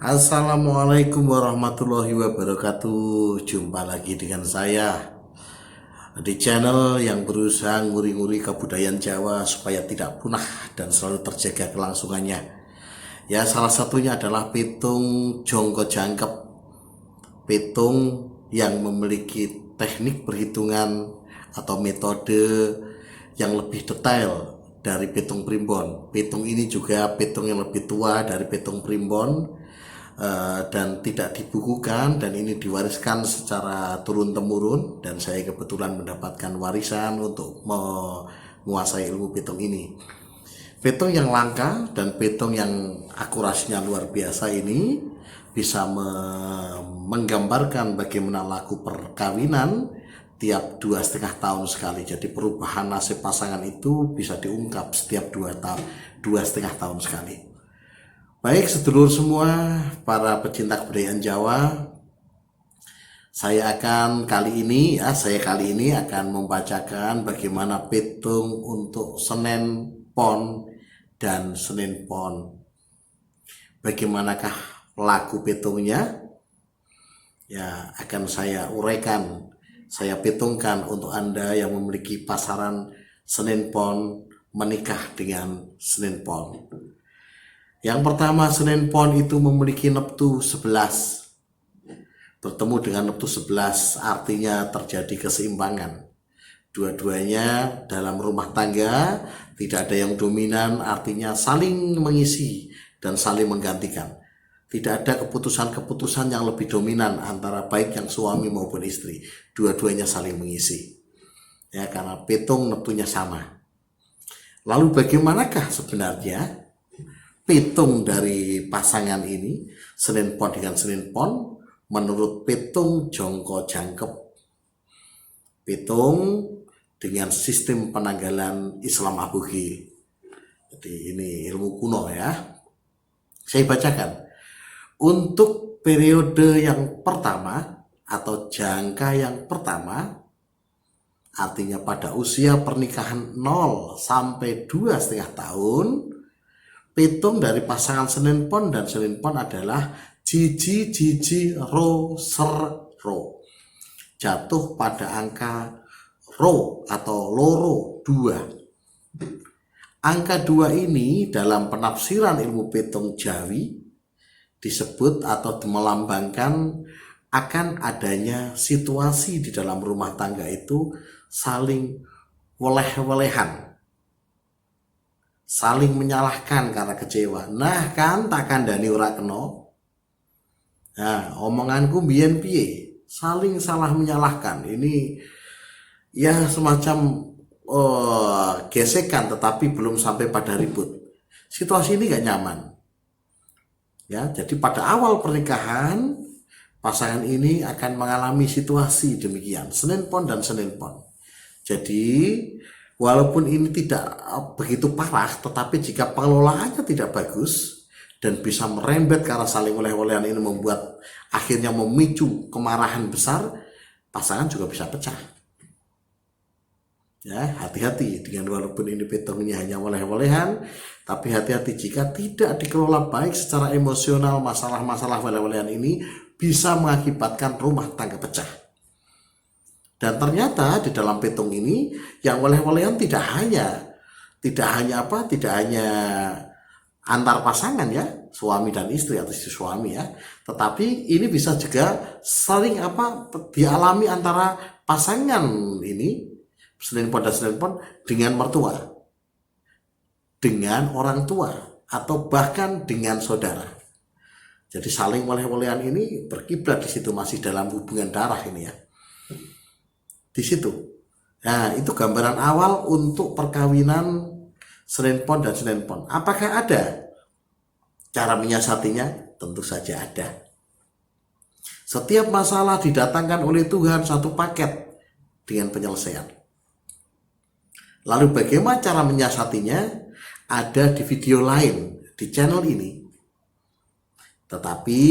Assalamualaikum warahmatullahi wabarakatuh. Jumpa lagi dengan saya di channel yang berusaha nguri-nguri kebudayaan Jawa supaya tidak punah dan selalu terjaga kelangsungannya. Ya, salah satunya adalah pitung jongko jangkep. Pitung yang memiliki teknik perhitungan atau metode yang lebih detail dari pitung primbon. Pitung ini juga pitung yang lebih tua dari pitung primbon, dan tidak dibukukan, dan ini diwariskan secara turun-temurun, dan saya kebetulan mendapatkan warisan untuk menguasai ilmu pitung ini. Pitung yang langka dan pitung yang akurasinya luar biasa ini bisa menggambarkan bagaimana laku perkawinan tiap 2,5 tahun sekali. Jadi perubahan nasib pasangan itu bisa diungkap setiap 2,5 tahun sekali. Baik sedulur semua, para pecinta kebudayaan Jawa, saya kali ini akan membacakan bagaimana pitung untuk Senen Pon dan Senin Pon. Bagaimanakah laku pitungnya? Ya, akan saya uraikan, saya pitungkan untuk Anda yang memiliki pasaran Senin Pon menikah dengan Senin Pon. Yang pertama, Senin Pon itu memiliki neptu 11. Bertemu dengan neptu 11 artinya terjadi keseimbangan. Dua-duanya dalam rumah tangga, tidak ada yang dominan, artinya saling mengisi dan saling menggantikan. Tidak ada keputusan-keputusan yang lebih dominan antara baik yang suami maupun istri. Dua-duanya saling mengisi. Ya, karena pitung neptunya sama. Lalu bagaimanakah sebenarnya pitung dari pasangan ini, Senin Pon dengan Senin Pon, menurut pitung jongko jangkep? Pitung dengan sistem penanggalan Islam Aboge. Jadi ini ilmu kuno ya. Saya bacakan. Untuk periode yang pertama atau jangka yang pertama, artinya pada usia pernikahan 0 sampai 2,5 tahun, pitung dari pasangan Senin Pon dan Senin Pon adalah jiji jiji ro ser ro, jatuh pada angka ro atau loro 2. Angka 2 ini dalam penafsiran ilmu pitung Jawi disebut atau melambangkan akan adanya situasi di dalam rumah tangga itu saling weleh-welehan, saling menyalahkan karena kecewa. Nah kan tak kandhani ora kena. Nah, omonganku biyen piye? Saling salah menyalahkan. Ini ya semacam gesekan tetapi belum sampai pada ribut. Situasi ini gak nyaman. Ya, jadi pada awal pernikahan pasangan ini akan mengalami situasi demikian, Senin Pon dan Senin Pon. Jadi walaupun ini tidak begitu parah, tetapi jika pengelolaannya tidak bagus dan bisa merembet karena saling oleh-olehan ini membuat akhirnya memicu kemarahan besar, pasangan juga bisa pecah. Ya, hati-hati dengan walaupun ini pitungnya hanya oleh-olehan, tapi hati-hati jika tidak dikelola baik secara emosional, masalah-masalah oleh-olehan ini bisa mengakibatkan rumah tangga pecah. Dan ternyata di dalam pitung ini yang oleh-olehan tidak hanya antar pasangan ya, suami dan istri atau istri suami ya, tetapi ini bisa juga saling dialami antara pasangan ini Senin Pon dan Senin Pon dengan mertua, dengan orang tua, atau bahkan dengan saudara. Jadi saling oleh-olehan ini berkiblat di situ, masih dalam hubungan darah ini ya. Di situ. Nah, itu gambaran awal untuk perkawinan Senin Pon dan Senin Pon. Apakah ada cara menyiasatinya? Tentu saja ada. Setiap masalah didatangkan oleh Tuhan satu paket dengan penyelesaian. Lalu bagaimana cara menyiasatinya? Ada di video lain di channel ini. Tetapi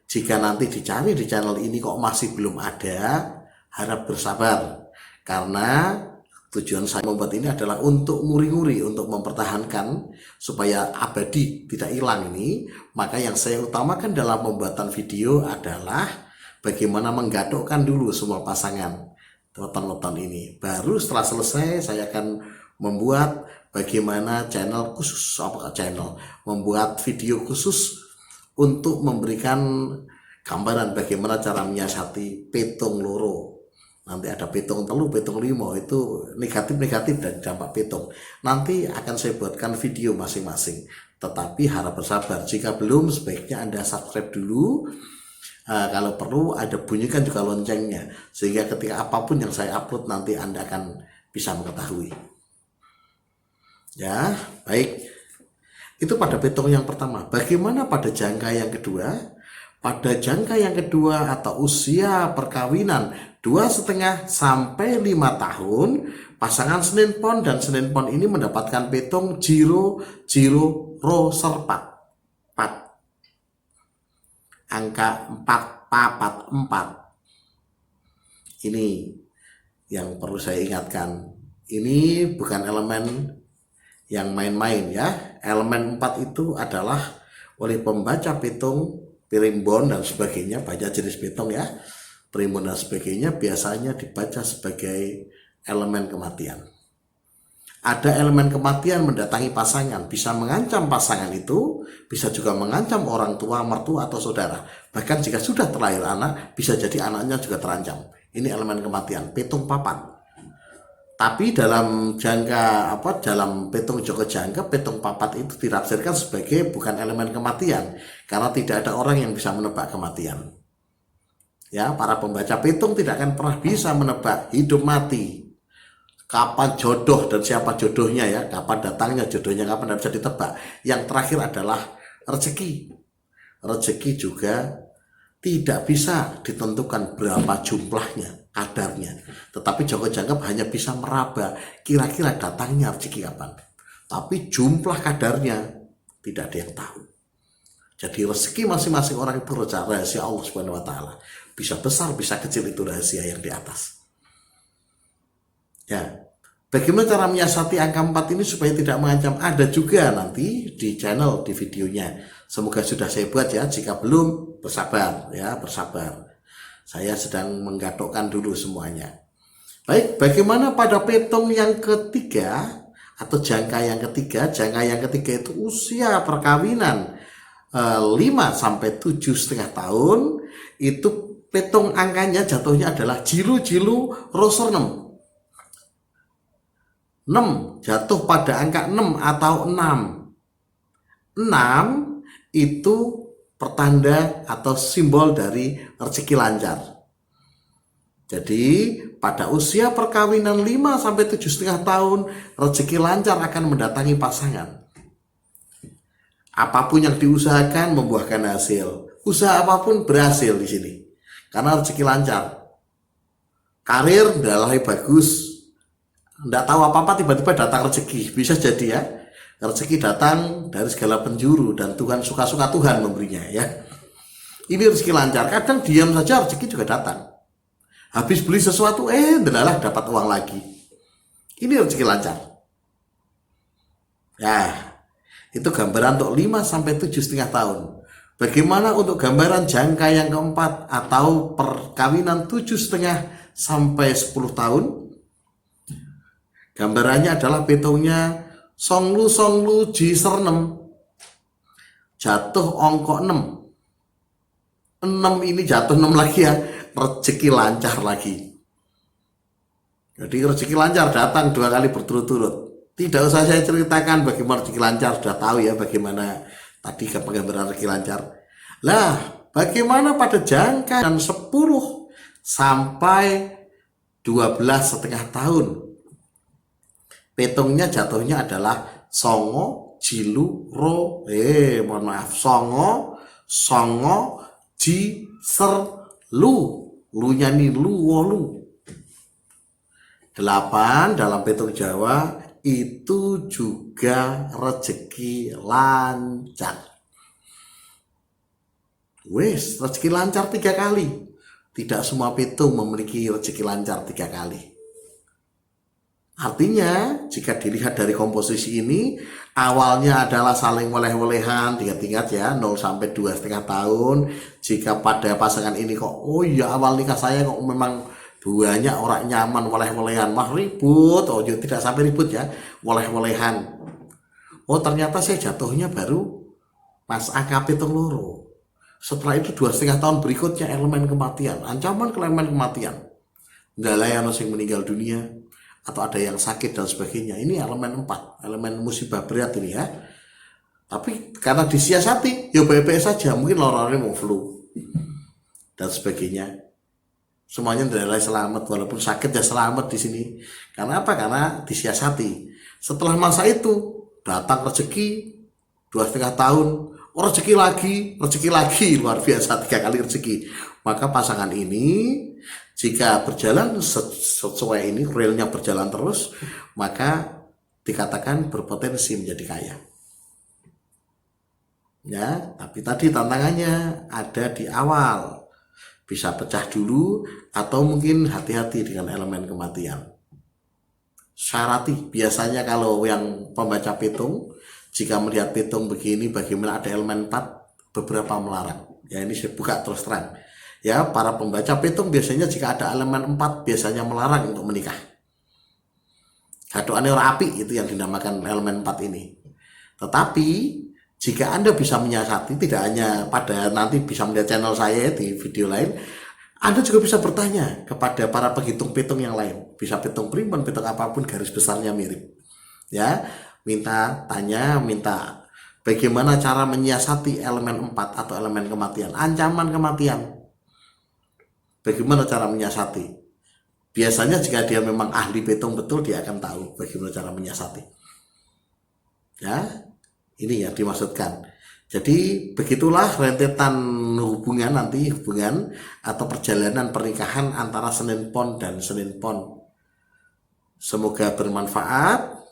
jika nanti dicari di channel ini kok masih belum ada, harap bersabar, karena Tujuan saya membuat ini adalah untuk nguri-nguri, untuk mempertahankan supaya abadi, tidak hilang ini. Maka yang saya utamakan dalam pembuatan video adalah bagaimana menggadokkan dulu semua pasangan weton-weton ini. Baru setelah selesai saya akan membuat bagaimana channel khusus, membuat video khusus untuk memberikan gambaran bagaimana cara menyiasati petung loro. Nanti ada petung telu, petung limo, itu negatif-negatif dan dampak petung. Nanti akan saya buatkan video masing-masing. Tetapi harap bersabar, jika belum sebaiknya Anda subscribe dulu. Kalau perlu ada bunyikan juga loncengnya, sehingga ketika apapun yang saya upload nanti Anda akan bisa mengetahui. Ya, baik. Itu pada petung yang pertama. Bagaimana pada jangka yang kedua? Pada jangka yang kedua atau usia perkawinan 2,5 sampai 5 tahun, pasangan Senin Pon dan Senin Pon ini mendapatkan petung Jiro Ro Serpat 4. Angka 4, papat 4. Ini yang perlu saya ingatkan. Ini bukan elemen yang main-main ya. Elemen 4 itu adalah oleh pembaca petung Primbon dan sebagainya, banyak jenis petung ya, primbon dan sebagainya biasanya dibaca sebagai elemen kematian. Ada elemen kematian mendatangi pasangan, bisa mengancam pasangan itu, bisa juga mengancam orang tua, mertua atau saudara. Bahkan jika sudah terlahir anak, bisa jadi anaknya juga terancam. Ini elemen kematian, petung papat. Tapi dalam jangka dalam petung Joko Jangkep, petung papat itu ditafsirkan sebagai bukan elemen kematian karena tidak ada orang yang bisa menebak kematian. Ya, para pembaca petung tidak akan pernah bisa menebak hidup mati. Kapan jodoh dan siapa jodohnya ya, kapan datangnya jodohnya, kapan tidak bisa ditebak. Yang terakhir adalah rezeki. Rezeki juga tidak bisa ditentukan berapa jumlahnya, kadarnya. Tetapi Joko Jangkep hanya bisa meraba kira-kira datangnya rezeki kapan. Tapi jumlah kadarnya tidak ada yang tahu. Jadi rezeki masing-masing orang itu rahasia Allah Subhanahu wa taala. Bisa besar, bisa kecil, itu rahasia yang di atas. Ya. Bagaimana cara menyiasati angka 4 ini supaya tidak mengancam? Ada juga nanti di channel, di videonya. Semoga sudah saya buat ya. Jika belum, bersabar ya, bersabar. Saya sedang menggadokkan dulu semuanya. Baik, bagaimana pada petung yang ketiga atau jangka yang ketiga? Jangka yang ketiga itu usia perkawinan 5 sampai 7,5 tahun. Itu petung angkanya jatuhnya adalah Jilu Roser 6. 6 jatuh pada angka 6 atau 6. 6 itu pertanda atau simbol dari rezeki lancar. Jadi pada usia perkawinan 5 sampai 7,5 tahun, rezeki lancar akan mendatangi pasangan. Apapun yang diusahakan membuahkan hasil. Usaha apapun berhasil di sini. Karena rezeki lancar. Karir adalah bagus. Nggak tahu apa-apa tiba-tiba datang rezeki, bisa jadi ya, rezeki datang dari segala penjuru dan Tuhan suka-suka Tuhan memberinya ya. Ini rezeki lancar, kadang diam saja rezeki juga datang. Habis beli sesuatu delalah dapat uang lagi. Ini rezeki lancar ya. Itu gambaran untuk 5 sampai 7,5 tahun. Bagaimana untuk gambaran jangka yang keempat atau perkawinan 7,5 sampai 10 tahun? Gambarannya adalah petungnya Songlu Jiser 6. Jatuh ongkok 6. 6 ini jatuh 6 lagi ya. Rezeki lancar lagi. Jadi rezeki lancar datang 2 kali berturut-turut. Tidak usah saya ceritakan bagaimana rezeki lancar. Sudah tahu ya bagaimana tadi penggambaran rezeki lancar. Lah, bagaimana pada jangka 10 sampai 12,5 tahun? Petungnya jatuhnya adalah Songo Jilu Ro Songo Jiser Lu. Lunya nih lu wolu. 8 dalam petung Jawa itu juga rezeki lancar. Wes, rezeki lancar 3 kali. Tidak semua petung memiliki rezeki lancar 3 kali. Artinya jika dilihat dari komposisi ini, awalnya adalah saling weleh-welehan, tingkat ya 0 sampai 2,5 tahun. Jika pada pasangan ini kok, oh iya awal nikah saya kok memang banyak orang nyaman weleh-welehan, mah ribut, oh ya tidak sampai ribut ya, weleh-welehan. Oh ternyata saya jatuhnya baru pas AKP loro. Setelah itu 2,5 tahun berikutnya elemen kematian, ancaman ke elemen kematian. Nggak ada yang meninggal dunia, atau ada yang sakit dan sebagainya. Ini elemen 4, elemen musibah berat ini ya. Tapi karena disiasati, ya baik-baik saja. Mungkin lorongnya mau flu dan sebagainya. Semuanya tidak selamat, walaupun sakit ya selamat di sini. Karena apa? Karena disiasati. Setelah masa itu datang rezeki 2,5 tahun, oh rezeki lagi, luar biasa 3 kali rezeki. Maka pasangan ini jika berjalan sesuai ini, realnya berjalan terus, maka dikatakan berpotensi menjadi kaya. Ya, tapi tadi tantangannya ada di awal. Bisa pecah dulu atau mungkin hati-hati dengan elemen kematian. Syarati, biasanya kalau yang pembaca pitung, jika melihat pitung begini, bagaimana ada elemen 4, beberapa melarang. Ya ini saya buka terus terang. Ya, para pembaca pitung biasanya jika ada elemen 4 biasanya melarang untuk menikah. Gadoane ora api itu yang dinamakan elemen 4 ini. Tetapi jika Anda bisa menyiasati, tidak hanya pada nanti bisa melihat channel saya di video lain, Anda juga bisa bertanya kepada para penghitung pitung yang lain. Bisa pitung primbon, pitung apapun, garis besarnya mirip. Ya, minta bagaimana cara menyiasati elemen 4 atau elemen kematian, ancaman kematian. Bagaimana cara menyiasati? Biasanya jika dia memang ahli pitung betul, dia akan tahu bagaimana cara menyiasati. Ya, ini yang dimaksudkan. Jadi begitulah rentetan hubungan atau perjalanan pernikahan antara Senin Pon dan Senin Pon. Semoga bermanfaat.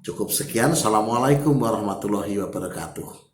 Cukup sekian. Assalamualaikum warahmatullahi wabarakatuh.